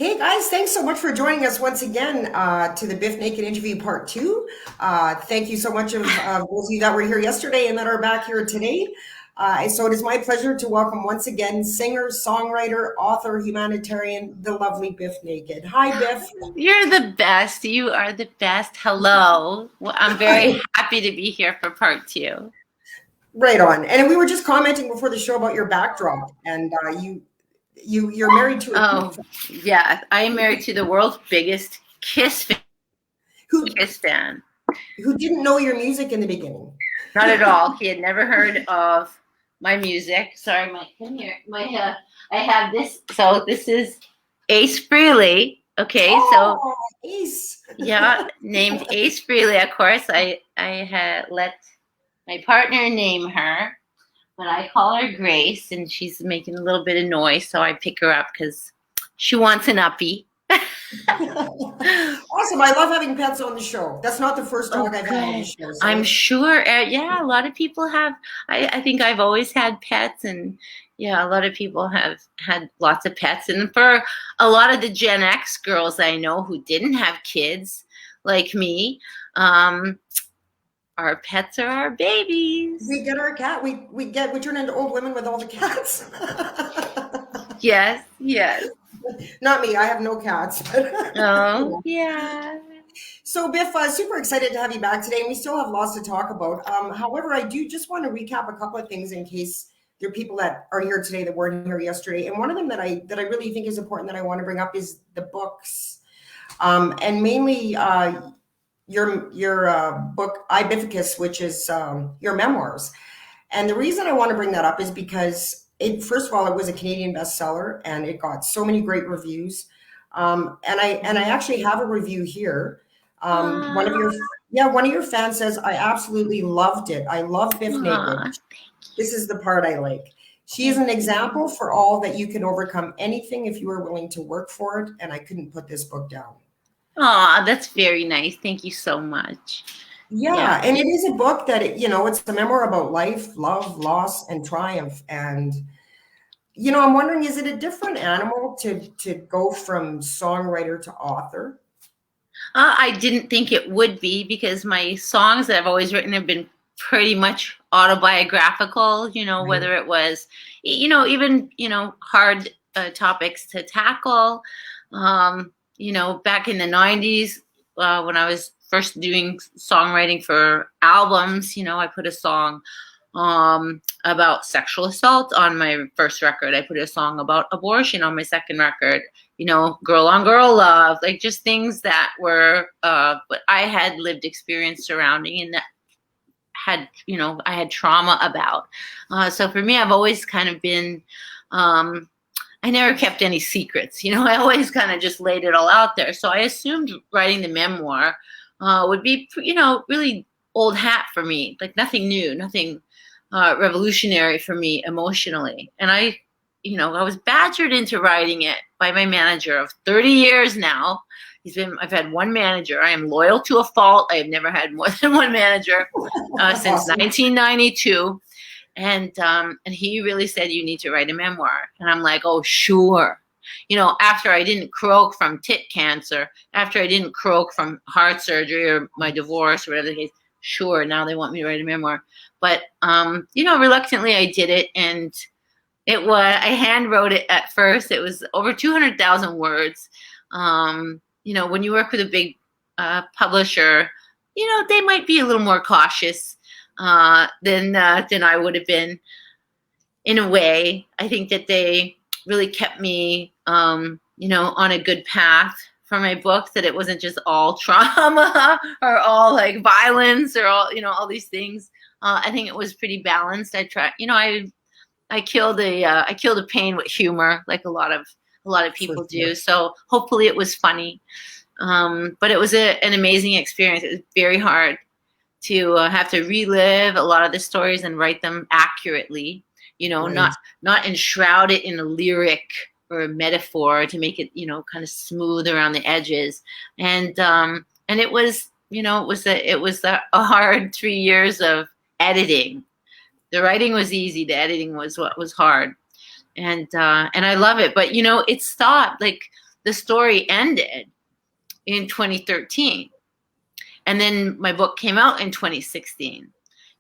Hey guys, thanks so much for joining us once again to the Biff Naked interview part two. Thank you so much of those of you that were here yesterday and that are back here today. So it is my pleasure to welcome once again singer, songwriter, author, humanitarian, the lovely Biff Naked. Hi, Biff. You're the best. You are the best. Hello. Well, I'm very happy to be here for part two. Right on. And we were just commenting before the show about your backdrop, and you're married to a Oh, yeah. I am married to the world's biggest who Kiss fan. who didn't know your music in the beginning. Not at all. He had never heard of my music. Sorry, Mike. Come here. I have this. So this is Ace Frehley. Okay, so Oh, Ace. yeah, named Ace Frehley. Of course, I had let my partner name her, but I call her Grace, and she's making a little bit of noise, so I pick her up because she wants an uppie. Awesome. I love having pets on the show. That's not the first dog I've had on the show. So I'm sure. Yeah, a lot of people have. I think I've always had pets, and yeah, a lot of people have had lots of pets. And for a lot of the Gen X girls I know who didn't have kids, like me, our pets are our babies. we get our cat. We turn into old women with all the cats. Yes, yes. Not me. I have no cats. Oh, yeah. So Biff, super excited to have you back today, and we still have lots to talk about. However, I do just want to recap a couple of things in case there are people that are here today that weren't here yesterday. And one of them that I really think is important that I want to bring up is the books, and mainly your book I Bifficus, which is your memoirs. And the reason I want to bring that up is because first of all, it was a Canadian bestseller, and it got so many great reviews. And I actually have a review here. One of your Aw, one of your fans says, I absolutely loved it. I love Biff Naked. aw, This is the part I like. She is thank an you. example for all that you can overcome anything if you are willing to work for it. And I couldn't put this book down. Aw, that's very nice. Thank you so much. Yeah. Yeah, and it is a book that it's a memoir about life, love, loss, and triumph. And I'm wondering, is it a different animal to go from songwriter to author? I didn't think it would be because my songs that I've always written have been pretty much autobiographical, Right. whether it was, even, hard topics to tackle. Back in the 90s, when I was first doing songwriting for albums, I put a song about sexual assault on my first record. I put a song about abortion on my second record. Girl on girl love, like just things that were what I had lived experience surrounding and that I had trauma about. So for me, I've always kind of been, I never kept any secrets. I always kind of just laid it all out there. So I assumed writing the memoir would be, really old hat for me, like nothing new, nothing revolutionary for me emotionally. And I was badgered into writing it by my manager of 30 years now. I've had one manager. I am loyal to a fault. I have never had more than one manager since Awesome. 1992. And he really said, you need to write a memoir. And I'm like, oh, sure. After I didn't croak from tit cancer, after I didn't croak from heart surgery or my divorce or whatever the case, sure, now they want me to write a memoir. But, reluctantly I did it. And I hand wrote it at first. It was over 200,000 words. When you work with a big publisher, they might be a little more cautious than I would have been. In a way, I think that they really kept me, on a good path for my book. That it wasn't just all trauma or all like violence or all these things. I think it was pretty balanced. I tried, I kill the pain with humor, like a lot of For people do. sure. So hopefully it was funny. But it was an amazing experience. It was very hard to have to relive a lot of the stories and write them accurately. Right. Not enshroud it in a lyric or a metaphor to make it, kind of smooth around the edges. And it was a hard 3 years of editing. The writing was easy. The editing was what was hard. And I love it. But it stopped. Like the story ended in 2013. And then my book came out in 2016.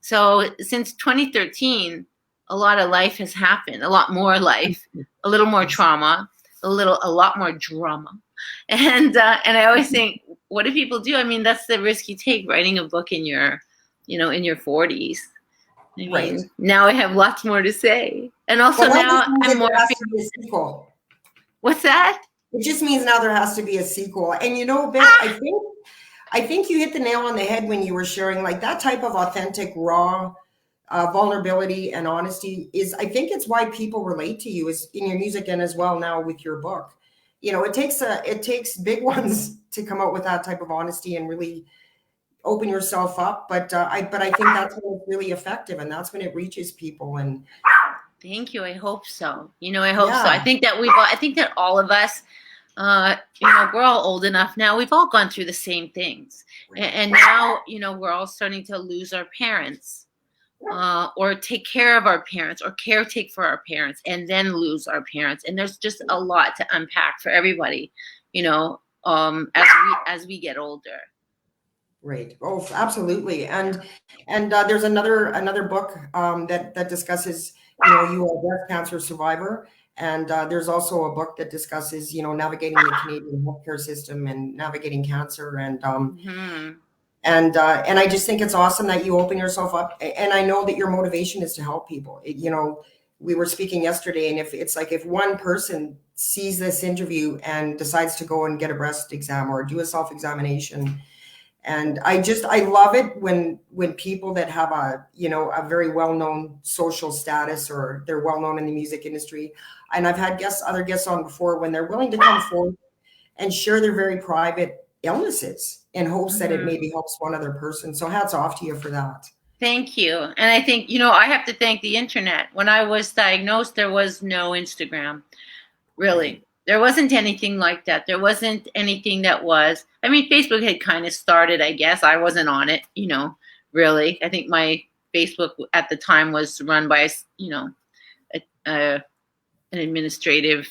So since 2013, a lot of life has happened, a lot more life, a little more trauma, a lot more drama. And I always think, what do people do? I mean, that's the risk you take writing a book in your, in your 40s. I mean, Right. now I have lots more to say. And also Well, now I'm more. There has to be a sequel. What's that? It just means now there has to be a sequel. And Biff, I think you hit the nail on the head when you were sharing like that type of authentic, raw vulnerability and honesty is, I think it's why people relate to you is in your music and as well now with your book. It takes big ones to come out with that type of honesty and really open yourself up. But I think that's when it's really effective, and that's when it reaches people. And thank you. I hope so. I hope so. I think that all of us, we're all old enough now. We've all gone through the same things. And now, we're all starting to lose our parents, or take care of our parents, or caretake for our parents, and then lose our parents. And there's just a lot to unpack for everybody, as we get older. Right. Oh, absolutely. And there's another book that discusses, you are a breast cancer survivor. And there's also a book that discusses, navigating the Canadian healthcare system and navigating cancer. And and I just think it's awesome that you open yourself up. And I know that your motivation is to help people. We were speaking yesterday, and if one person sees this interview and decides to go and get a breast exam or do a self-examination, and I love it when people that have a very well-known social status, or they're well-known in the music industry. And I've had other guests on before, when they're willing to come forward and share their very private illnesses in hopes that it maybe helps one other person. So hats off to you for that. Thank you. And I think, I have to thank the internet. When I was diagnosed, there was no Instagram, really. Right. There wasn't anything like that. There wasn't anything that was, Facebook had kind of started, I guess. I wasn't on it, really. I think my Facebook at the time was run by, an administrative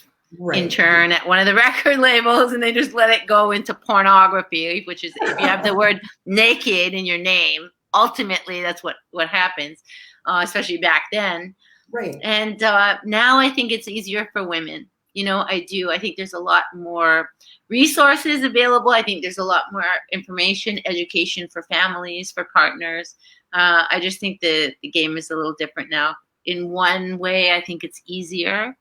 intern at one of the record labels, and they just let it go into pornography, which is, if you have the word naked in your name, ultimately that's what happens, especially back then. Right. And now I think it's easier for women. I do. I think there's a lot more resources available. I think there's a lot more information, education for families, for partners. I just think the game is a little different now. In one way, I think it's easier.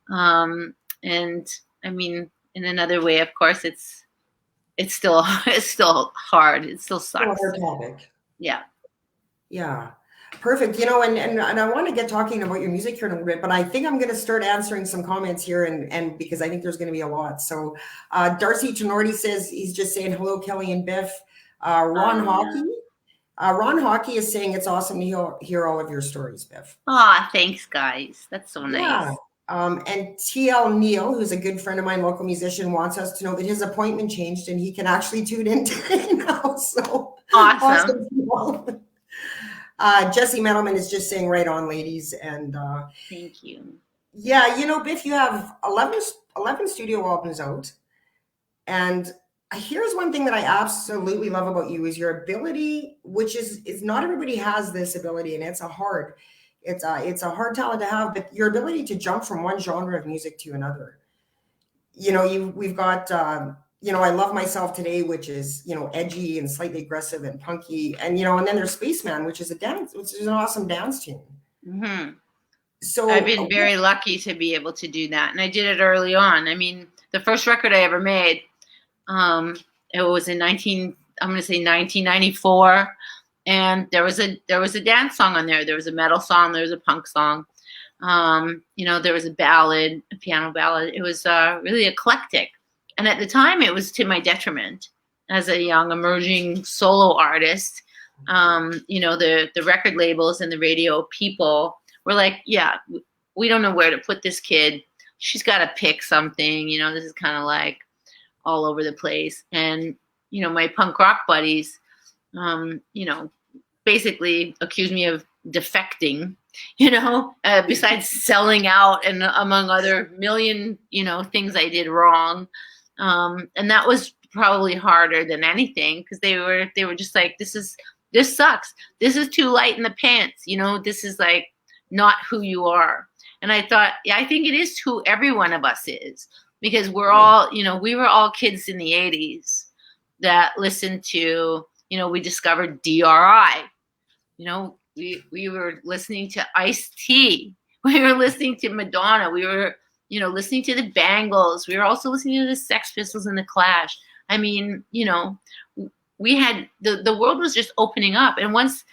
And in another way, of course, it's still hard. It still sucks. It's a hard topic. Yeah. Yeah. Perfect. And I want to get talking about your music here in a little bit, but I think I'm going to start answering some comments here, and because I think there's going to be a lot. So Darcy Tenorti says, he's just saying hello, Kelly and Biff. Ron Hockey is saying it's awesome to hear all of your stories, Biff. Thanks, guys. That's so nice. Yeah. And TL Neal, who's a good friend of mine, local musician, wants us to know that his appointment changed and he can actually tune in today now. So awesome. Jesse Metalman is just saying, right on, ladies. And thank you. Yeah, Biff, you have 11 studio albums out. And here's one thing that I absolutely love about you is your ability, which is not everybody has this ability, and it's a hard talent to have, but your ability to jump from one genre of music to another. We've got I Love Myself Today, which is, edgy and slightly aggressive and punky. And, and then there's Spaceman, which is an awesome dance tune. Mm-hmm. So I've been very lucky to be able to do that. And I did it early on. The first record I ever made, it was in 1994. And there was a dance song on there. There was a metal song. There was a punk song. There was a ballad, a piano ballad. It was really eclectic. And at the time, it was to my detriment as a young emerging solo artist. The record labels and the radio people were like, yeah, we don't know where to put this kid. She's got to pick something. This is kind of like all over the place. And, my punk rock buddies, basically accused me of defecting besides selling out and among other million, things I did wrong. And that was probably harder than anything because they were just like, this sucks. This is too light in the pants. This is like not who you are. And I thought, yeah, I think it is who every one of us is, because we're all, we were all kids in the 80s that listened to, we discovered DRI. We were listening to Ice-T. We were listening to Madonna. We were, listening to the Bangles. We were also listening to the Sex Pistols and the Clash. I mean, we had, the world was just opening up. And once,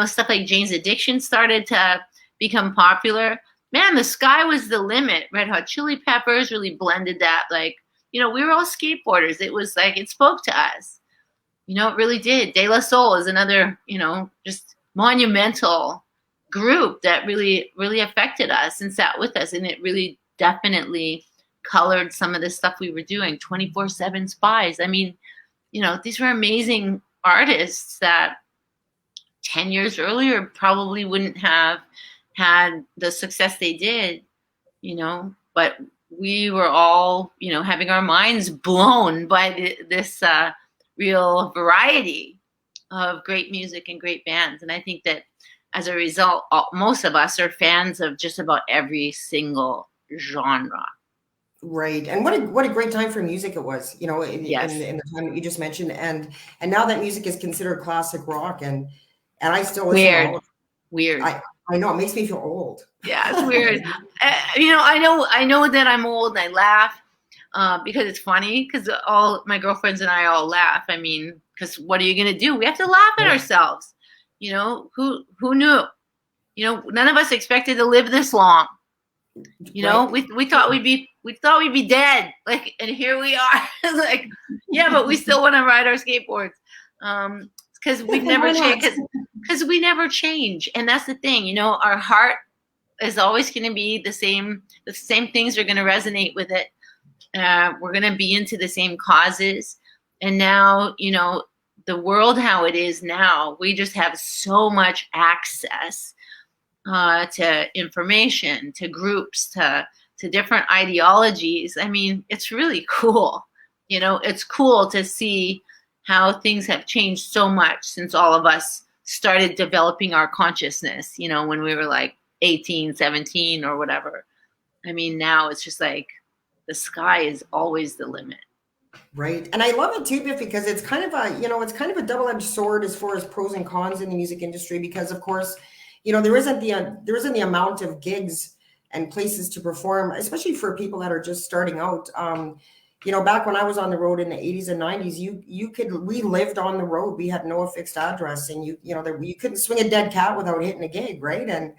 stuff like Jane's Addiction started to become popular, man, the sky was the limit. Red Hot Chili Peppers really blended that. Like, we were all skateboarders. It was like, it spoke to us. It really did. De La Soul is another, just monumental group that really, really affected us and sat with us. And it really definitely colored some of the stuff we were doing. 24/7 Spies. I mean, these were amazing artists that 10 years earlier probably wouldn't have had the success they did, but we were all, having our minds blown by this real variety of great music and great bands. And I think that as a result, most of us are fans of just about every single genre. Right. And what a great time for music it was, Yes. in the time that you just mentioned. And now that music is considered classic rock, and I still listen. Weird. I know, it makes me feel old. Yeah, it's weird. I know that I'm old and I laugh because it's funny, because all my girlfriends and I all laugh. I mean, because what are you going to do? We have to laugh at ourselves. Who knew? None of us expected to live this long. Right. We thought we'd be dead. Like, and here we are. Like, yeah, but we still want to ride our skateboards. Because we've never changed. Because we never change, and that's the thing. Our heart is always going to be the same. The same things are going to resonate with it. We're going to be into the same causes. And now, the world how it is now, we just have so much access to information, to groups, to different ideologies. I mean, it's really cool. It's cool to see how things have changed so much since all of us started developing our consciousness, when we were like 18, 17 or whatever. I mean, now it's just like the sky is always the limit. Right. And I love it too, Biff, because it's kind of a double-edged sword as far as pros and cons in the music industry, because of course, there isn't the amount of gigs and places to perform, especially for people that are just starting out. Back when I was on the road in the 80s and 90s, we lived on the road. We had no fixed address, and you couldn't swing a dead cat without hitting a gig, right? And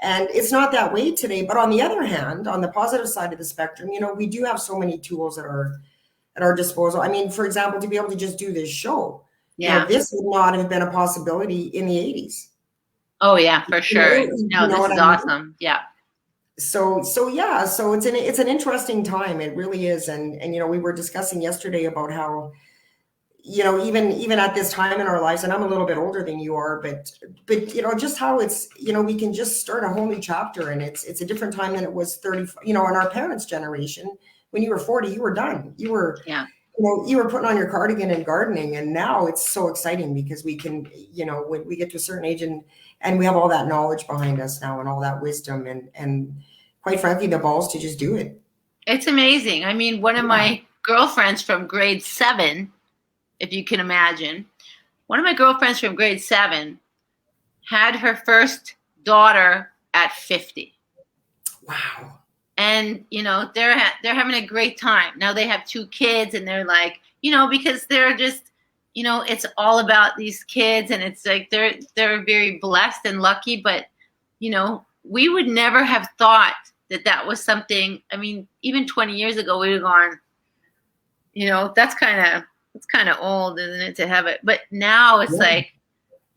it's not that way today. But on the other hand, on the positive side of the spectrum, we do have so many tools at our disposal. I mean, for example, to be able to just do this show, this would not have been a possibility in the 80s. Oh yeah, for sure. No, this is awesome. Yeah. So it's an interesting time. It really is. And we were discussing yesterday about how, even at this time in our lives, and I'm a little bit older than you are, but just how it's, we can just start a whole new chapter, and it's a different time than it was 30, in our parents' generation. When you were 40, you were done. You were, you were putting on your cardigan and gardening. And now it's so exciting because we can, when we get to a certain age and we have all that knowledge behind us now and all that wisdom and quite frankly, the balls to just do it. It's amazing. I mean, one of my girlfriends from grade 7, if you can imagine, one of my girlfriends from grade 7 had her first daughter at 50. Wow. And, they're having a great time. Now they have 2 kids, and they're like, because they're just, it's all about these kids, and it's like they're very blessed and lucky. But, we would never have thought that was something. I mean, even 20 years ago, we would have gone, that's kind of old, isn't it, to have it? But now it's like,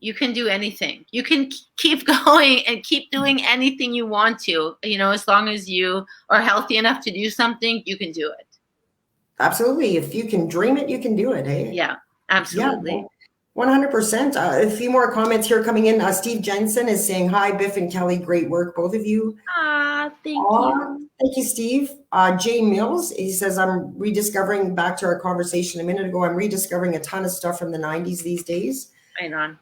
you can do anything. You can keep going and keep doing anything you want to, as long as you are healthy enough to do something, you can do it. Absolutely. If you can dream it, you can do it. Eh? Yeah, absolutely. 100%. A few more comments here coming in. Steve Jensen is saying, hi, Biff and Kelly. Great work, both of you. Ah, thank Aw, you. thank you, Steve. Jay Mills, he says, I'm rediscovering, back to our conversation a minute ago, I'm rediscovering a ton of stuff from the 90s these days. Right on.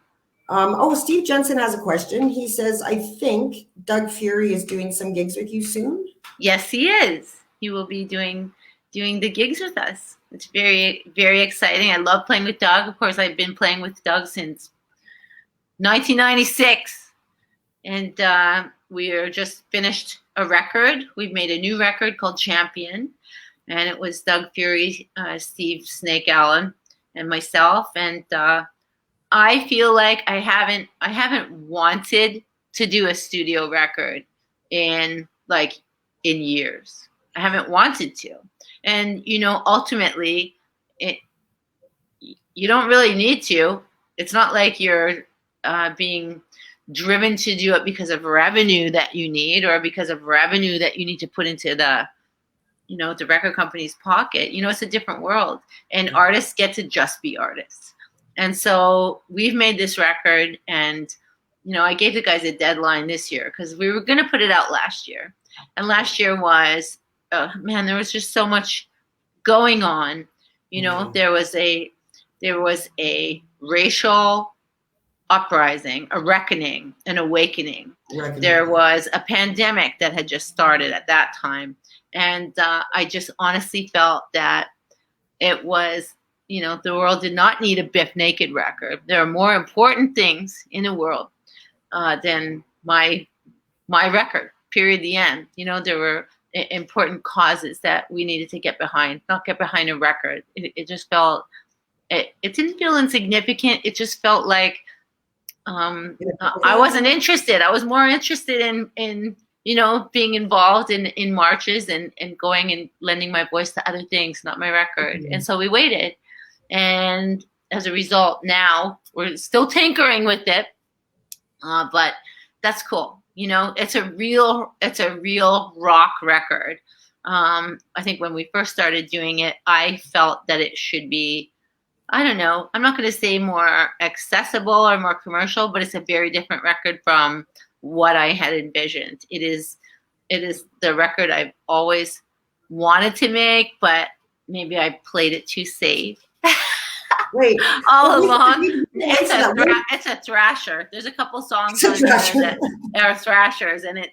Steve Jensen has a question. He says, I think Doug Fury is doing some gigs with you soon. Yes, he is. He will be doing the gigs with us. It's very, very exciting. I love playing with Doug. Of course, I've been playing with Doug since 1996. And we are just finished a record. We've made a new record called Champion. And it was Doug Fury, Steve Snake Allen, and myself. And I feel like I haven't wanted to do a studio record in years. I haven't wanted to. And ultimately you don't really need to. It's not like you're being driven to do it because of revenue that you need, or because of revenue that you need to put into the record company's pocket. It's a different world, and artists get to just be artists. And so we've made this record, and I gave the guys a deadline this year because we were going to put it out last year. And last year was, there was just so much going on. There was a racial uprising, a reckoning, an awakening. There was a pandemic that had just started at that time. And I just honestly felt that it was, the world did not need a Biff Naked record. There are more important things in the world than my record, period, the end. There were important causes that we needed to get behind, not get behind a record. It just felt, it didn't feel insignificant. It just felt like I wasn't interested. I was more interested in being involved in marches and going and lending my voice to other things, not my record. Mm-hmm. And so we waited. And as a result, now we're still tinkering with it. But that's cool. It's a real rock record. I think when we first started doing it, I felt that it should be, I don't know, I'm not going to say more accessible or more commercial, but it's a very different record from what I had envisioned. It is the record I've always wanted to make, but maybe I played it too safe. Wait, all along. It's a thrasher. There's a couple songs on there that are thrashers, and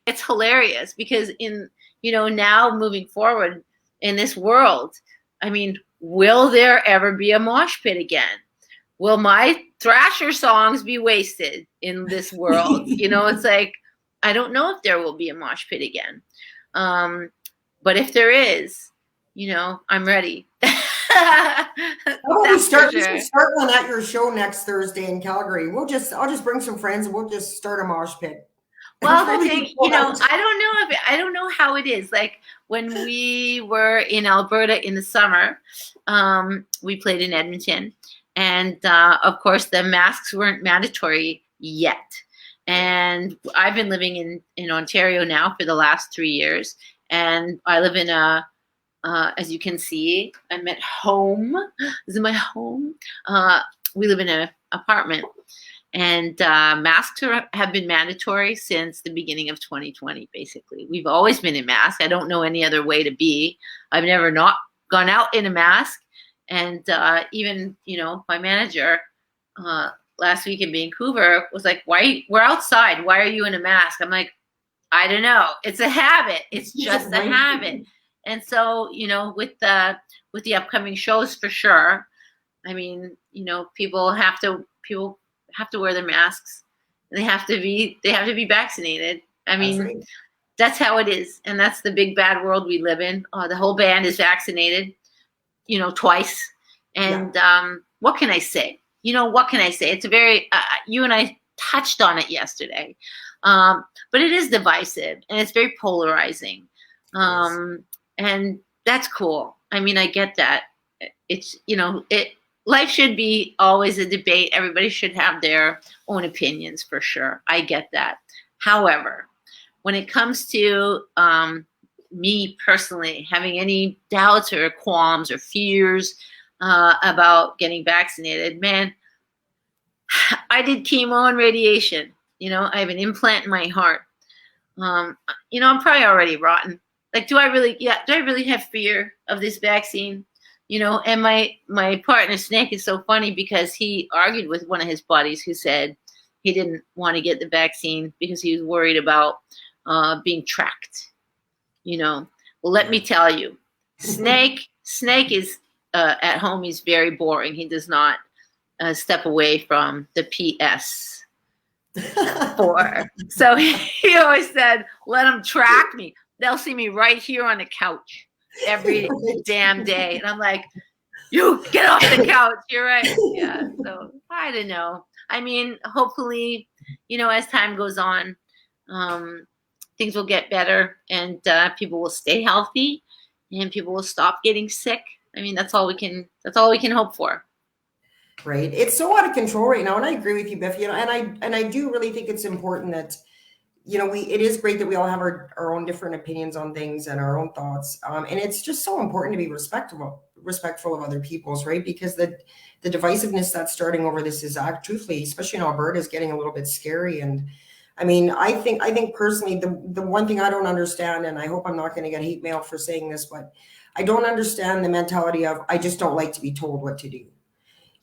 it's hilarious because now moving forward in this world, I mean, will there ever be a mosh pit again? Will my thrasher songs be wasted in this world? It's like, I don't know if there will be a mosh pit again. But if there is, I'm ready. We start one at your show next Thursday in Calgary. I'll just bring some friends and we'll just start a mosh pit. Well, the thing, I don't know how it is. Like when we were in Alberta in the summer, we played in Edmonton, and of course the masks weren't mandatory yet. And I've been living in Ontario now for the last 3 years, and I live in as you can see, I'm at home. This is my home. We live in an apartment, and masks have been mandatory since the beginning of 2020, basically. We've always been in masks. I don't know any other way to be. I've never not gone out in a mask. And even, my manager last week in Vancouver was like, we're outside. Why are you in a mask? I'm like, I don't know. It's a habit. It's just a habit. And so, with the upcoming shows, for sure. I mean, people have to wear their masks. They have to be vaccinated. I mean, that's how it is, and that's the big bad world we live in. The whole band is vaccinated, twice. And what can I say? What can I say? It's a very you and I touched on it yesterday, but it is divisive and it's very polarizing. And that's cool. I mean, I get that. It's, life should be always a debate. Everybody should have their own opinions, for sure. I get that. However, when it comes to me personally having any doubts or qualms or fears about getting vaccinated, man, I did chemo and radiation. I have an implant in my heart. I'm probably already rotten. Like, do I really have fear of this vaccine? And my partner Snake is so funny because he argued with one of his buddies who said he didn't want to get the vaccine because he was worried about being tracked. Well, let me tell you, Snake is at home. He's very boring. He does not step away from the PS. So he always said, let them track me. They'll see me right here on the couch every damn day. And I'm like, you get off the couch. You're right. Yeah. So I don't know. I mean, hopefully, as time goes on, things will get better and people will stay healthy and people will stop getting sick. I mean, that's all we can hope for. Right. It's so out of control right now. And I agree with you, Biff, and I do really think it's important that, it is great that we all have our own different opinions on things and our own thoughts. And it's just so important to be respectful of other people's, right? Because the divisiveness that's starting over this is truthfully, especially in Alberta, is getting a little bit scary. And I mean, I think personally, the one thing I don't understand, and I hope I'm not going to get hate mail for saying this, but I don't understand the mentality of, I just don't like to be told what to do.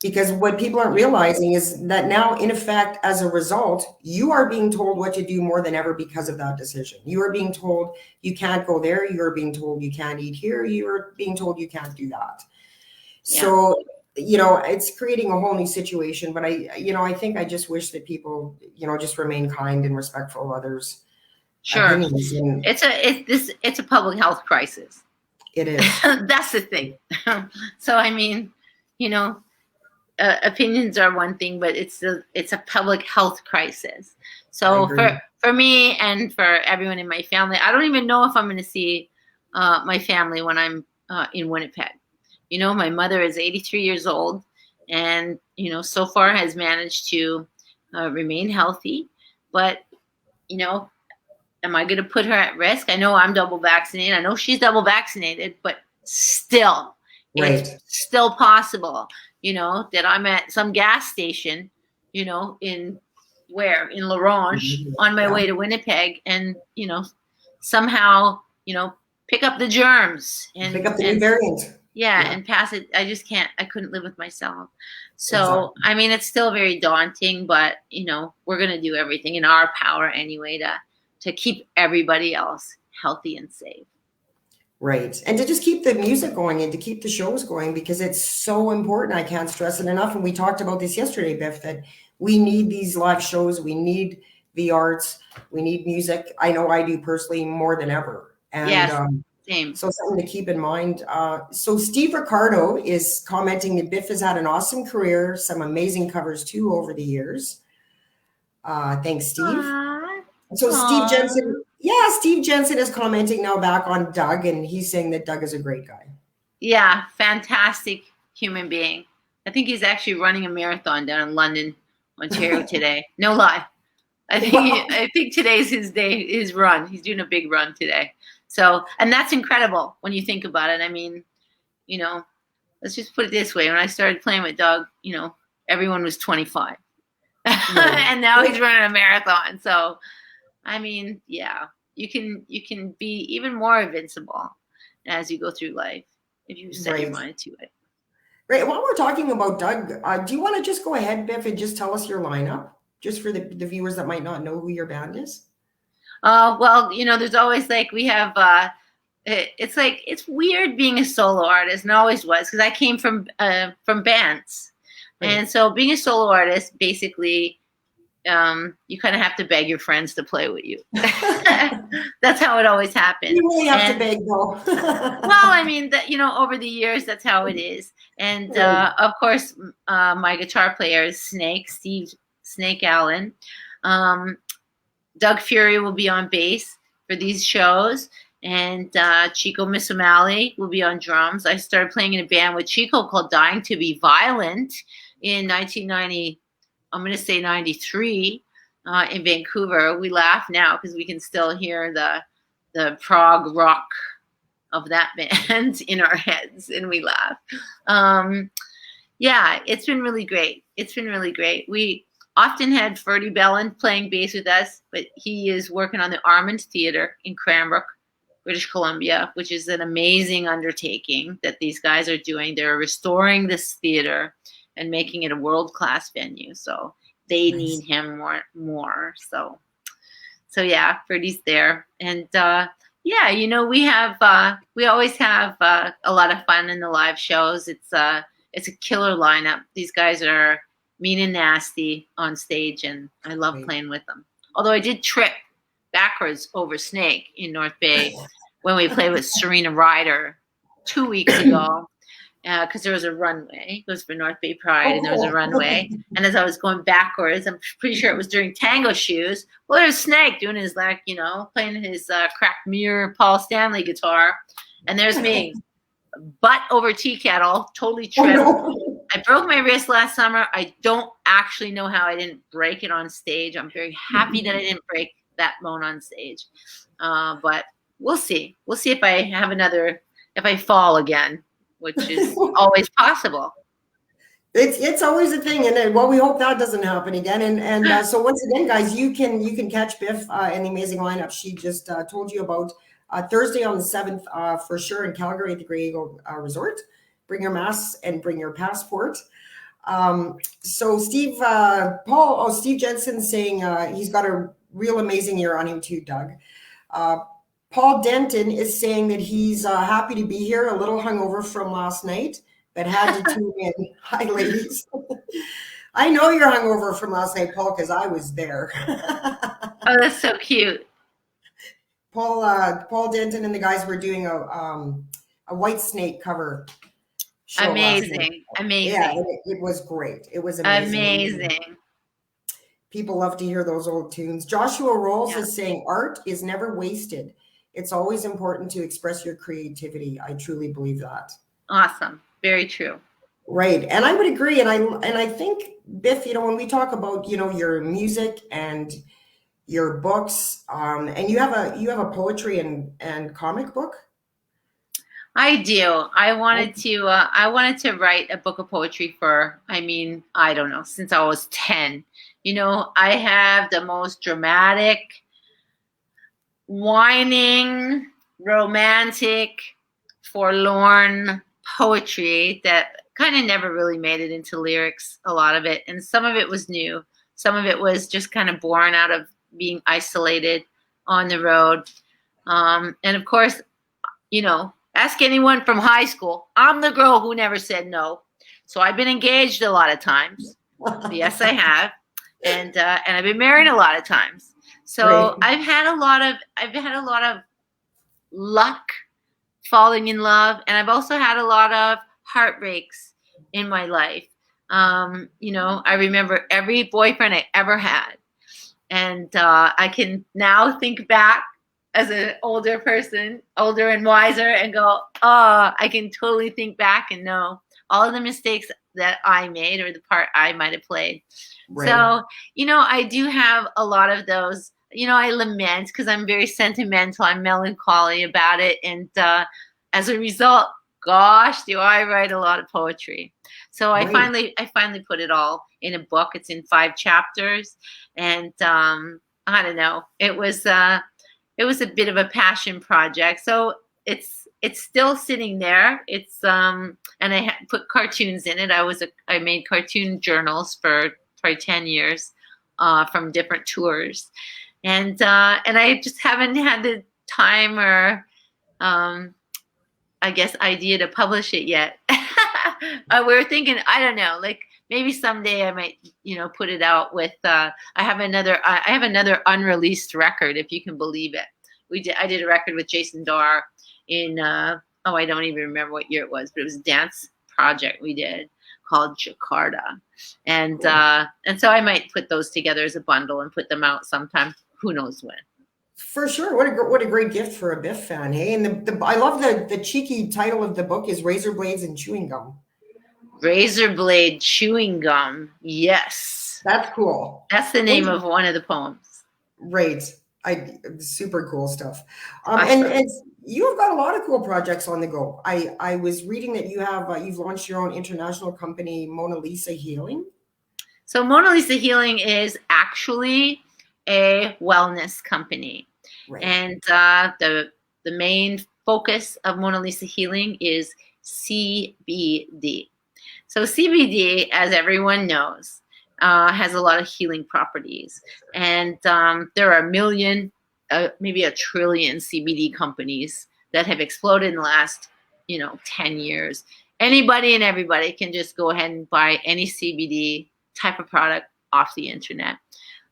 Because what people aren't realizing is that now, in effect, as a result, you are being told what to do more than ever because of that decision. You are being told you can't go there. You are being told you can't eat here. You are being told you can't do that. Yeah. So, it's creating a whole new situation. But I think I just wish that people, just remain kind and respectful of others. Sure. It's a public health crisis. It is. That's the thing. So, I mean, opinions are one thing, but it's a public health crisis. So for me and for everyone in my family, I don't even know if I'm going to see my family when I'm in Winnipeg. My mother is 83 years old and, so far has managed to remain healthy. But, am I going to put her at risk? I know I'm double vaccinated. I know she's double vaccinated, but still, It's still possible, that I'm at some gas station, in La Ronge on my way to Winnipeg and, somehow, pick up the germs and pick up the new variant. Yeah, and pass it. I couldn't live with myself. So, exactly. I mean, it's still very daunting, but, we're going to do everything in our power anyway to keep everybody else healthy and safe. Right. And to just keep the music going and to keep the shows going, because it's so important. I can't stress it enough. And we talked about this yesterday, Biff, that we need these live shows. We need the arts. We need music. I know I do personally more than ever. And yes, same. So something to keep in mind. So Steve Ricardo is commenting that Biff has had an awesome career, some amazing covers too over the years. Thanks, Steve. So Steve Jensen is commenting now back on Doug, and he's saying that Doug is a great guy. Yeah, fantastic human being. I think he's actually running a marathon down in London, Ontario today. No lie. I think today's his day, his run. He's doing a big run today. So, and that's incredible when you think about it. I mean, let's just put it this way. When I started playing with Doug, everyone was 25. And now he's running a marathon. So, I mean, yeah, you can be even more invincible as you go through life if you set your mind to it. Right. While we're talking about Doug, do you want to just go ahead, Biff, and just tell us your lineup, just for the viewers that might not know who your band is? Well, there's always we have. It's weird being a solo artist, and always was, because I came from bands, right. And so being a solo artist, basically. You kind of have to beg your friends to play with you. That's how it always happens. You really have to beg, though. Well, I mean, over the years, that's how it is. And of course, my guitar player is Steve Snake Allen. Doug Fury will be on bass for these shows, and Chico Miss O'Malley will be on drums. I started playing in a band with Chico called Dying to Be Violent in 1990. I'm going to say 93 in Vancouver. We laugh now because we can still hear the prog rock of that band in our heads, and we laugh. Yeah, it's been really great. It's been really great. We often had Ferdy Bellin playing bass with us, but he is working on the Armand Theatre in Cranbrook, British Columbia, which is an amazing undertaking that these guys are doing. They're restoring this theater and making it a world-class venue. So they need him more. So yeah, Ferdy's there. And yeah, you know, we always have a lot of fun in the live shows. It's a killer lineup. These guys are mean and nasty on stage, and I love playing with them. Although I did trip backwards over Snake in North Bay when we played with Serena Ryder 2 weeks ago, because there was a runway. It was for North Bay Pride, and there was a runway. And as I was going backwards, I'm pretty sure it was during Tango Shoes. Well, there's Snake doing his, like, you know, playing his cracked mirror Paul Stanley guitar, and there's me, butt over tea kettle, totally tripped. Oh, no. I broke my wrist last summer. I don't actually know how I didn't break it on stage. I'm very happy that I didn't break that bone on stage. But we'll see. We'll see if I fall again, which is always possible. It's always a thing, and well, we hope that doesn't happen again. And so once again, guys, you can catch Biff in the amazing lineup she just told you about Thursday on the 7th for sure in Calgary at the Grey Eagle Resort. Bring your masks and bring your passport. So Steve Jensen saying he's got a real amazing year on him too, Doug. Paul Denton is saying that he's happy to be here, a little hungover from last night, but had to tune in. Hi, ladies. I know you're hungover from last night, Paul, because I was there. Oh, that's so cute. Paul Denton and the guys were doing a White Snake cover. Amazing. Yeah, it was great. It was amazing. People love to hear those old tunes. Joshua Rolls is saying art is never wasted. It's always important to express your creativity. I truly believe that. Awesome. Very true. Right. And I would agree. And I think, Biff, you know, when we talk about, you know, your music and your books, and you have a poetry and comic book. I do. I wanted to write a book of poetry for, I don't know, since I was 10. You know, I have the most dramatic, whining, romantic, forlorn poetry that kind of never really made it into lyrics, a lot of it. And some of it was new. Some of it was just kind of born out of being isolated on the road. And of course, you know, ask anyone from high school. I'm the girl who never said no. So I've been engaged a lot of times. Yes, I have. And I've been married a lot of times. So I've had a lot of luck falling in love, and I've also had a lot of heartbreaks in my life. You know, I remember every boyfriend I ever had. And I can now think back as an older person, older and wiser, and go, oh, I can totally think back and know all of the mistakes that I made or the part I might have played. Right. So, you know, I do have a lot of those. You know, I lament because I'm very sentimental. I'm melancholy about it. And as a result, gosh, do I write a lot of poetry. So I finally put it all in a book. It's in 5 chapters. And I don't know. It was a bit of a passion project. So it's still sitting there. It's and I put cartoons in it. I made cartoon journals for 10 years from different tours. And I just haven't had the time or I guess idea to publish it yet. We were thinking, I don't know, like maybe someday I might, you know, put it out with I have another unreleased record, if you can believe it. I did a record with Jason Darr in I don't even remember what year it was, but it was a dance project we did called Jakarta. And so I might put those together as a bundle and put them out sometime, who knows when. For sure. What a great gift for a Biff fan, hey? And I love the cheeky title of the book is Razor Blades and Chewing Gum. Razor Blade Chewing Gum. Yes. That's cool. That's the name of one of the poems. Right. Super cool stuff. And you've got a lot of cool projects on the go. I was reading that you have you've launched your own international company, Mona Lisa Healing. So Mona Lisa Healing is actually a wellness company. Right. And the main focus of Mona Lisa Healing is CBD. So CBD, as everyone knows, has a lot of healing properties. And there are a million, maybe a trillion CBD companies that have exploded in the last, 10 years. Anybody and everybody can just go ahead and buy any CBD type of product off the internet.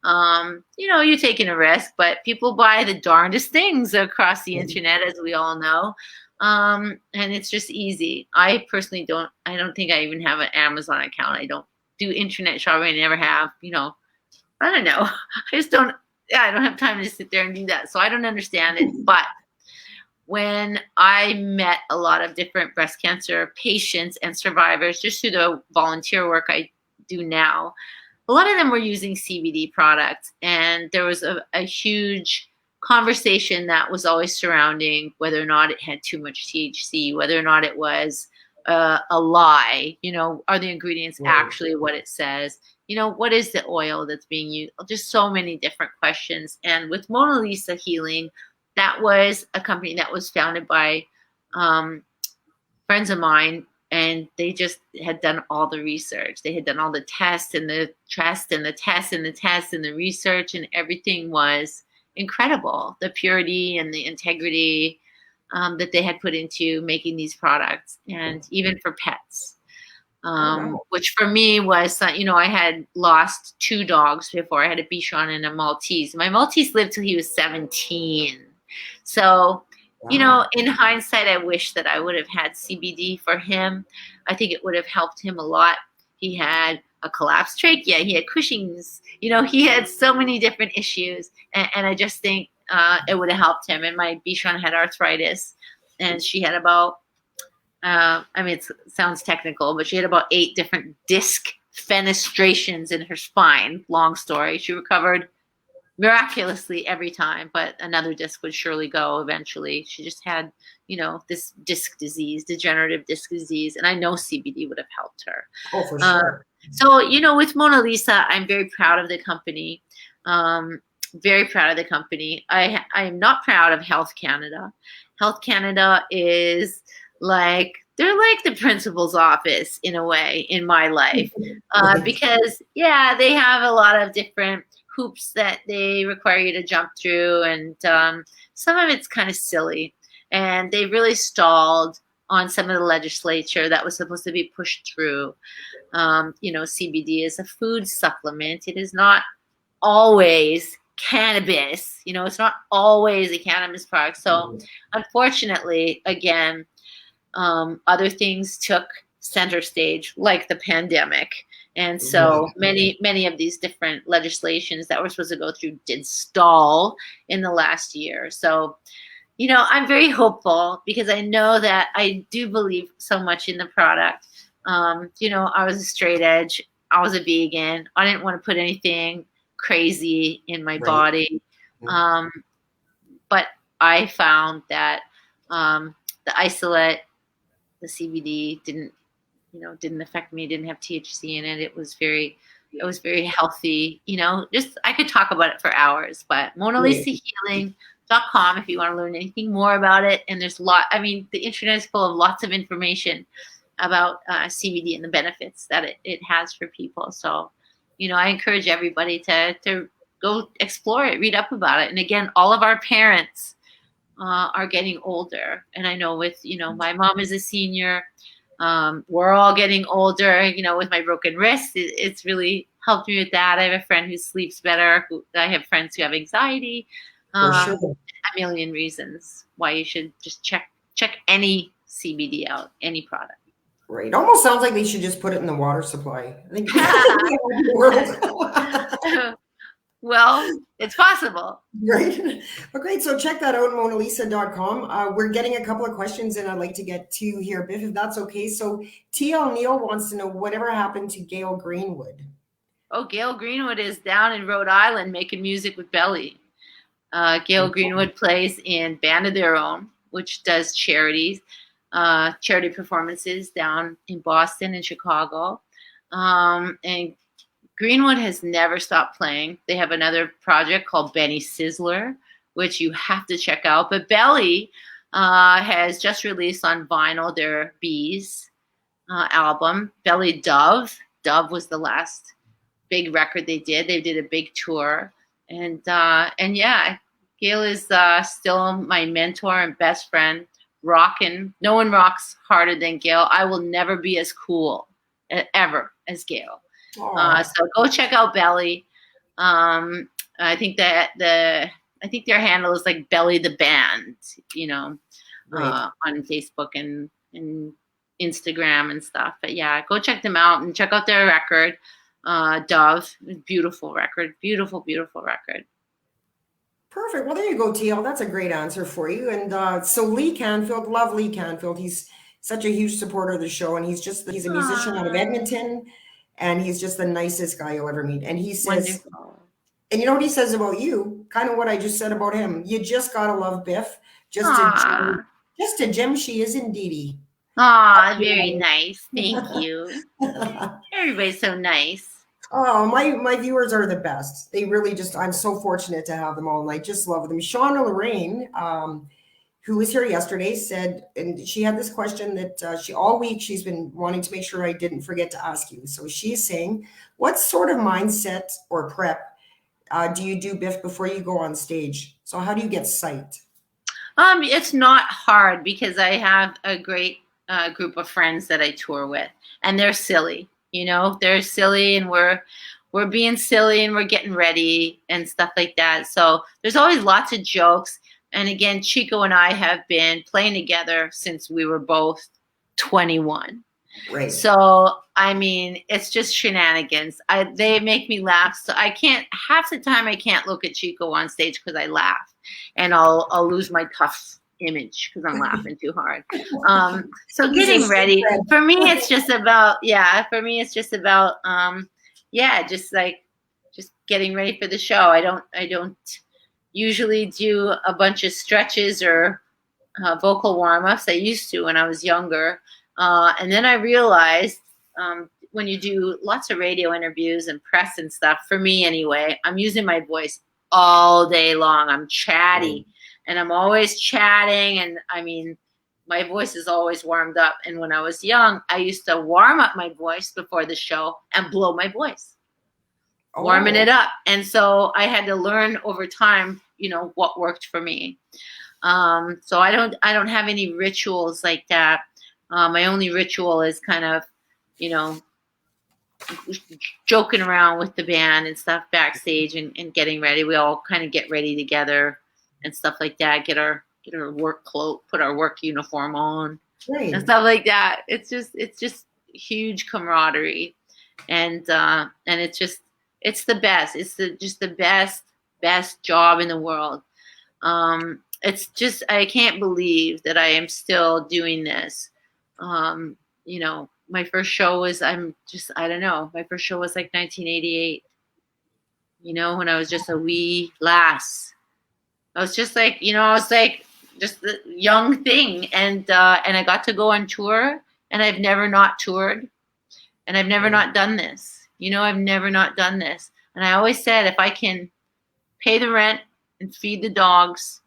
You're taking a risk, but people buy the darndest things across the internet, as we all know. And it's just easy. I personally I don't think I even have an Amazon account. I don't do internet shopping. I never have, I don't know. I just don't, I don't have time to sit there and do that. So I don't understand it. But when I met a lot of different breast cancer patients and survivors, just through the volunteer work I do now, a lot of them were using CBD products. And there was a huge conversation that was always surrounding whether or not it had too much THC, whether or not it was a lie. Are the ingredients actually what it says? What is the oil that's being used? Just so many different questions. And with Mona Lisa Healing, that was a company that was founded by friends of mine, and they just had done all the research. They had done all the tests and the tests and the tests and the tests and the research, and everything was incredible. The purity and the integrity that they had put into making these products, and even for pets. Which for me was, I had lost 2 dogs before. I had a Bichon and a Maltese. My Maltese lived till he was 17. So, in hindsight, I wish that I would have had CBD for him. I think it would have helped him a lot. He had a collapsed trachea. He had Cushing's. He had so many different issues. And I just think it would have helped him. And my Bichon had arthritis. And she had about, it sounds technical, but she had about 8 different disc fenestrations in her spine. Long story. She recovered miraculously every time, but another disc would surely go eventually. She just had, this disc disease, degenerative disc disease, and I know CBD would have helped her. Oh, for sure. So, with Mona Lisa, I'm very proud of the company. Very proud of the company. I am not proud of Health Canada. Health Canada is they're like the principal's office in a way in my life, because they have a lot of different hoops that they require you to jump through, and some of it's kind of silly, and they really stalled on some of the legislature that was supposed to be pushed through. CBD is a food supplement. It is not always cannabis. It's not always a cannabis product. So unfortunately, again, other things took center stage, like the pandemic. And so many of these different legislations that we're supposed to go through did stall in the last year. So, I'm very hopeful because I know that I do believe so much in the product. I was a straight edge. I was a vegan. I didn't want to put anything crazy in my body. But I found that the isolate, the CBD didn't affect me. It didn't have THC in it. It was very healthy. Just I could talk about it for hours. But MonaLisaHealing.com if you want to learn anything more about it. And there's the internet is full of lots of information about CBD and the benefits that it has for people. So, I encourage everybody to go explore it, read up about it. And again, all of our parents are getting older. And I know with, my mom is a senior. We're all getting older, with my broken wrist. It's really helped me with that. I have a friend who sleeps better. I have friends who have anxiety. A million reasons why you should just check any CBD out, any product. Right. It almost sounds like they should just put it in the water supply. I think well, it's possible. Right. Well, great. So check that out, MonaLisa.com. We're getting a couple of questions and I'd like to get to here, Biff, if that's okay. So TL Neal wants to know whatever happened to Gail Greenwood. Oh, Gail Greenwood is down in Rhode Island making music with Belly. Gail Greenwood plays in Band of Their Own, which does charity performances down in Boston and Chicago. And Greenwood has never stopped playing. They have another project called Benny Sizzler, which you have to check out. But Belly has just released on vinyl their Bees album. Belly Dove. Dove was the last big record they did. They did a big tour. And yeah, Gail is still my mentor and best friend. Rocking. No one rocks harder than Gail. I will never be as cool ever as Gail. So go check out Belly. I think that I think their handle is like Belly the Band, Right. on Facebook and Instagram and stuff. But yeah, go check them out and check out their record, Dove. Beautiful record, beautiful, beautiful record. Perfect. Well, there you go, TL. That's a great answer for you. And so Lee Canfield, love Lee Canfield. He's such a huge supporter of the show, and he's a musician out of Edmonton, and he's just the nicest guy you'll ever meet. And he says, Wonderful. and you know what he says about you? Kind of what I just said about him. You just gotta love Biff. Just a gem she is indeedy. Aw, very nice. Thank you. Everybody's so nice. Oh, my viewers are the best. They really I'm so fortunate to have them all, and I just love them. Shauna Lorraine, who was here yesterday, said, and she had this question that she all week she's been wanting to make sure I didn't forget to ask you. So she's saying, what sort of mindset or prep do you do, Biff, before you go on stage? So how do you get psyched? It's not hard because I have a great group of friends that I tour with, and they're silly. They're silly, and we're being silly, and we're getting ready and stuff like that. So there's always lots of jokes. And again, Chico and I have been playing together since we were both 21. Right. So, I mean, it's just shenanigans. They make me laugh. So half the time I can't look at Chico on stage because I laugh, and I'll lose my tough image because I'm laughing too hard. So getting ready for me, it's just about, just getting ready for the show. I don't usually do a bunch of stretches or vocal warm-ups. I used to when I was younger. And then I realized when you do lots of radio interviews and press and stuff, for me anyway, I'm using my voice all day long. I'm chatty, and I'm always chatting. And I mean, my voice is always warmed up. And when I was young, I used to warm up my voice before the show and blow my voice, warming it up. And so I had to learn over time, what worked for me. So I don't have any rituals like that. My only ritual is kind of, joking around with the band and stuff backstage and getting ready. We all kind of get ready together and stuff like that. Get our work clothes, put our work uniform on, right, and stuff like that. It's just huge camaraderie, and it's the best. It's just the best job in the world. It's just, I can't believe that I am still doing this. My first show was, I don't know. My first show was like 1988, when I was just a wee lass. I was just like, I was like just the young thing. And I got to go on tour, and I've never not toured, and I've never not done this. I've never not done this. And I always said, if I can pay the rent and feed the dogs,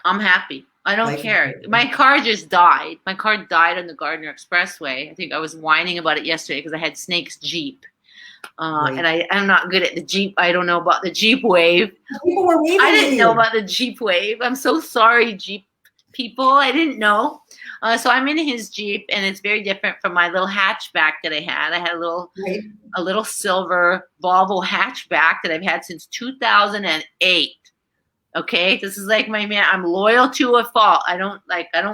I'm happy. I don't care. My car just died. My car died on the Gardner Expressway. I think I was whining about it yesterday because I had Snake's Jeep. And I'm not good at the Jeep. I don't know about the Jeep Wave. People were waving I didn't know about the Jeep Wave. I'm so sorry, Jeep people. I didn't know. So I'm in his Jeep, and it's very different from my little hatchback that I had. I had a little silver Volvo hatchback that I've had since 2008. Okay, this is like my man. I'm loyal to a fault. I don't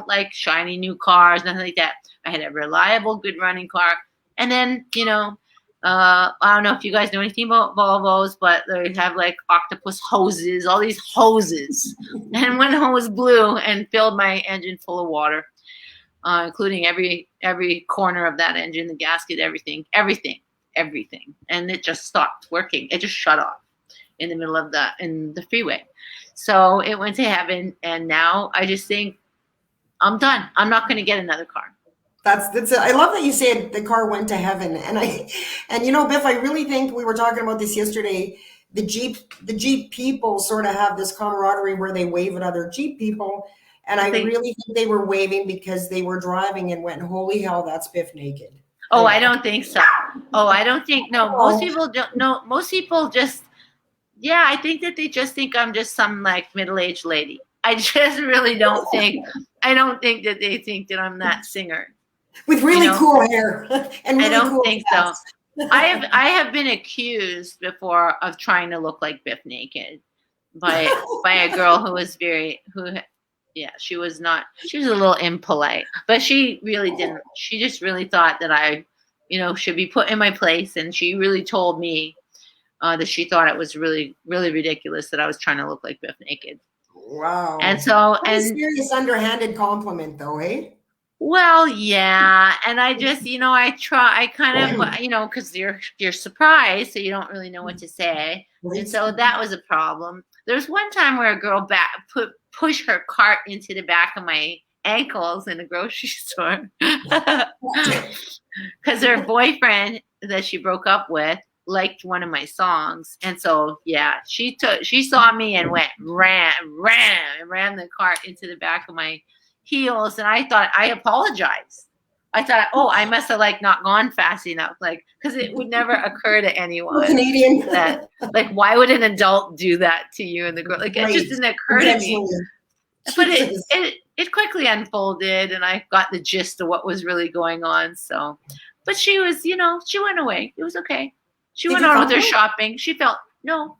like shiny new cars, nothing like that. I had a reliable, good running car. And then, I don't know if you guys know anything about Volvos, but they have like octopus hoses, all these hoses. And one hose blew and filled my engine full of water, including every corner of that engine, the gasket, everything. And it just stopped working. It just shut off in the middle of in the freeway. So it went to heaven, and now I just think I'm done. I'm not going to get another car. That's I love that you said the car went to heaven. And Biff, I really think we were talking about this yesterday. The Jeep people sort of have this camaraderie where they wave at other Jeep people. And I They, really think they were waving because they were driving and went, holy hell, that's Biff naked. oh, I don't think so. Oh, I don't think, no, most Oh, people don't, no, most people just, yeah, I think that they just think I'm just some like middle-aged lady. I just really don't think, I don't think that they think that I'm that singer. with You really know, cool hair and I really don't cool think so. hats. I have been accused before of trying to look like Biff naked by a girl who was yeah, she was not, she was a little impolite, but she really didn't, she just really thought that I, should be put in my place. And she really told me that she thought it was really, really ridiculous that I was trying to look like Biff naked. And Wow. so, What a serious underhanded compliment, though, eh? well, yeah, and I just, I kind of, because you're surprised, so you don't really know what to say, and Right? so that was a problem. There's one time where a girl push her cart into the back of my ankles in a grocery store, because her boyfriend that she broke up with liked one of my songs, and so yeah, she saw me and ran the cart into the back of my heels, and I thought I apologized. I thought, oh, I must have like not gone fast enough, like because it would never occur to We're anyone Canadian. that like why would an adult do that to you and the girl? Like it Right. just didn't occur to me. Intentionally. But Jesus. it quickly unfolded, and I got the gist of what was really going on. So, but she was, she went away. It was okay. She Did went you on with her comfort? shopping. She felt no.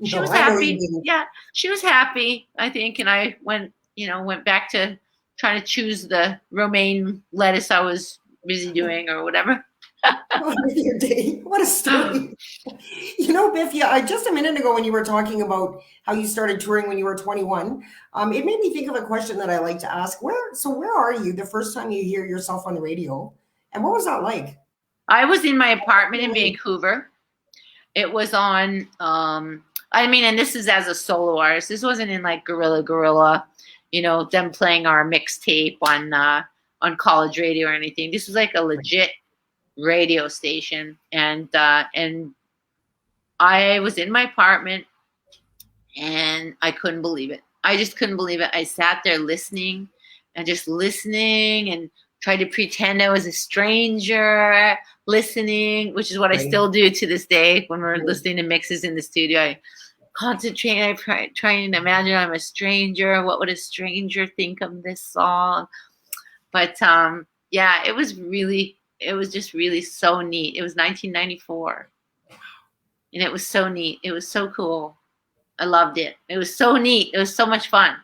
She No, was I know you happy. didn't. Yeah, she was happy, I think. And I went back to trying to choose the romaine lettuce I was busy doing or whatever. What your day? What a story. Biff, yeah, just a minute ago when you were talking about how you started touring when you were 21, it made me think of a question that I like to ask. Where are you the first time you hear yourself on the radio? And what was that like? I was in my apartment in Vancouver. It was on, and this is as a solo artist. This wasn't in like Gorilla, them playing our mixtape on college radio or anything. This was like a legit radio station, and I was in my apartment, and I couldn't believe it. I just couldn't believe it. I sat there listening and tried to pretend I was a stranger listening, which is what I Right. still do to this day when we're listening to mixes in the studio. I concentrate. I try and imagine I'm a stranger. What would a stranger think of this song? But yeah, it was just really so neat. It was 1994, and it was so neat. It was so cool. I loved it. It was so neat. It was so much fun.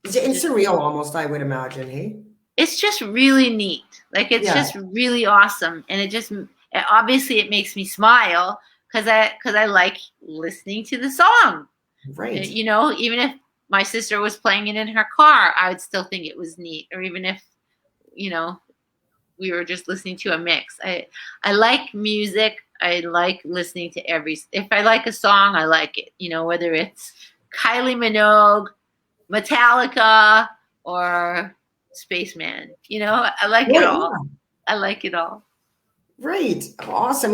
It's surreal almost, I would imagine, hey? It's just really neat. Like it's Yeah. just really awesome, and obviously it makes me smile because I like listening to the song. Right. Even if my sister was playing it in her car, I would still think it was neat. Or even if we were just listening to a mix. I like music. I like listening to if I like a song, I like it. Whether it's Kylie Minogue, Metallica, or Spaceman. I like it all. I like it all. Right. Awesome.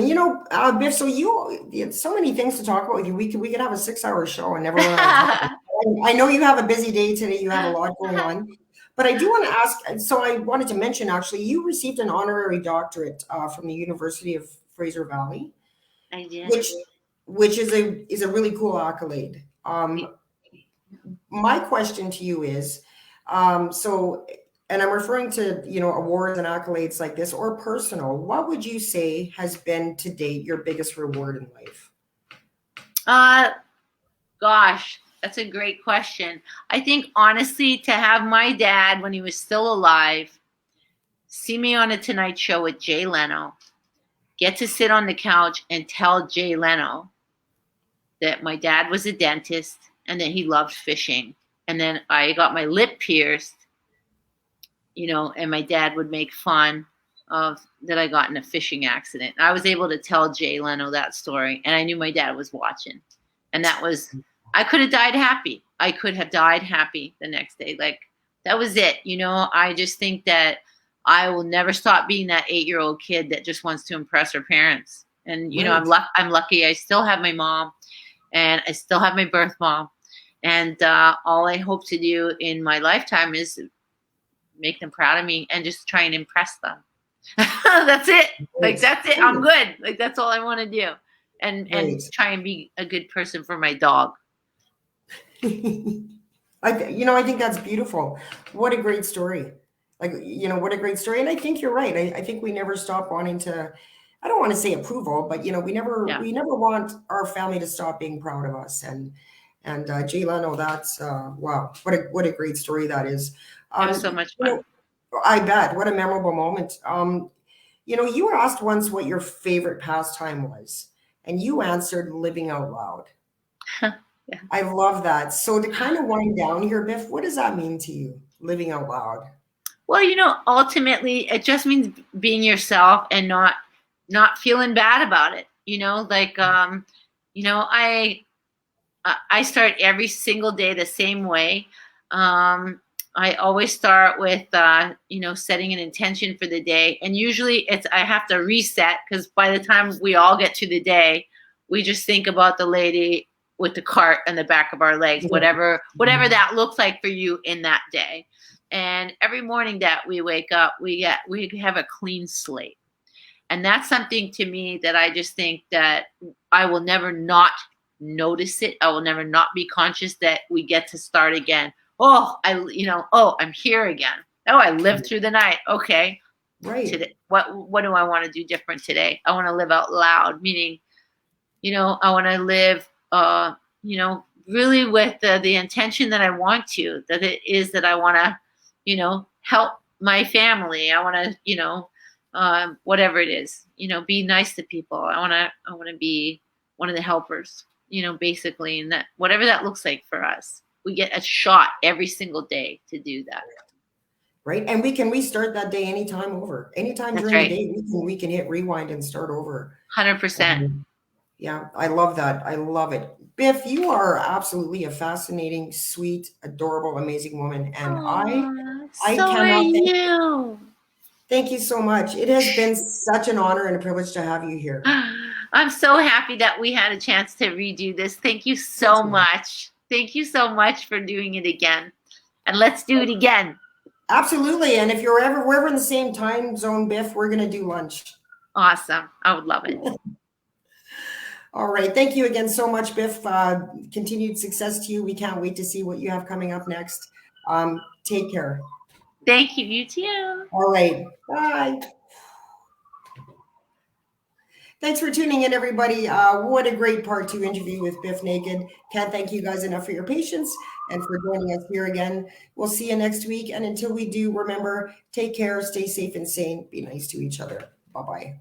Biff, so you had so many things to talk about with you. We could have a 6-hour show and never run out of time. I know you have a busy day today. You have a lot going on. But I do want to ask, so I wanted to mention, actually, you received an honorary doctorate from the University of Fraser Valley. I did. Which is a really cool accolade. My question to you is, and I'm referring to, awards and accolades like this or personal, what would you say has been to date your biggest reward in life? Gosh, that's a great question. I think honestly, to have my dad when he was still alive, see me on a Tonight Show with Jay Leno, get to sit on the couch and tell Jay Leno that my dad was a dentist and that he loved fishing. And then I got my lip pierced, and my dad would make fun of that I got in a fishing accident. I was able to tell Jay Leno that story, and I knew my dad was watching. And I could have died happy. I could have died happy the next day. Like, that was it. I just think that I will never stop being that 8-year-old kid that just wants to impress her parents. And you know, Right. I'm lucky. I still have my mom, and I still have my birth mom. And all I hope to do in my lifetime is make them proud of me and just try and impress them. That's it. Like, Right. that's it. I'm good. Like, that's all I want to do. And Right. try and be a good person for my dog. I think that's beautiful. What a great story. Like, what a great story. And I think you're right. I think we never stop wanting to, I don't want to say approval, but Yeah. we never want our family to stop being proud of us. And Jay Leno, that's wow, what a great story that is. It was so much fun. I bet. What a memorable moment. You were asked once what your favorite pastime was, and you answered living out loud. Yeah. I love that. So to kind of wind down here, Biff, what does that mean to you, living out loud? Well, ultimately it just means being yourself and not feeling bad about it. Like I start every single day the same way. I always start with setting an intention for the day, and usually I have to reset, because by the time we all get to the day, we just think about the lady with the cart in the back of our legs, whatever that looks like for you in that day. And every morning that we wake up, we have a clean slate. And that's something to me that I just think that I will never not notice it. I will never not be conscious that we get to start again. I'm here again. Oh, I lived through the night. Okay. Right. Today, what do I want to do different today? I want to live out loud, meaning, I want to live, really with the intention that I want to, that it is that I want to, help my family. I want to, whatever it is, be nice to people. I want to be one of the helpers, basically, and that whatever that looks like for us, we get a shot every single day to do that. Right. And we can restart that day anytime That's during right. the day. We can hit rewind and start over. 100%. Yeah, I love that. I love it. Biff, you are absolutely a fascinating, sweet, adorable, amazing woman. And I So are cannot you. thank you so much. It has been such an honor and a privilege to have you here. I'm so happy that we had a chance to redo this. Thank you so much. Thank you so much for doing it again. And let's do it again. Absolutely. And if we're in the same time zone, Biff, we're going to do lunch. Awesome. I would love it. All right. Thank you again so much, Biff. Continued success to you. We can't wait to see what you have coming up next. Take care. Thank you. You too. All right. Bye. Thanks for tuning in, everybody. What a great part 2 interview with Biff Naked. Can't thank you guys enough for your patience and for joining us here again. We'll see you next week. And until we do, remember, take care, stay safe and sane, be nice to each other. Bye-bye.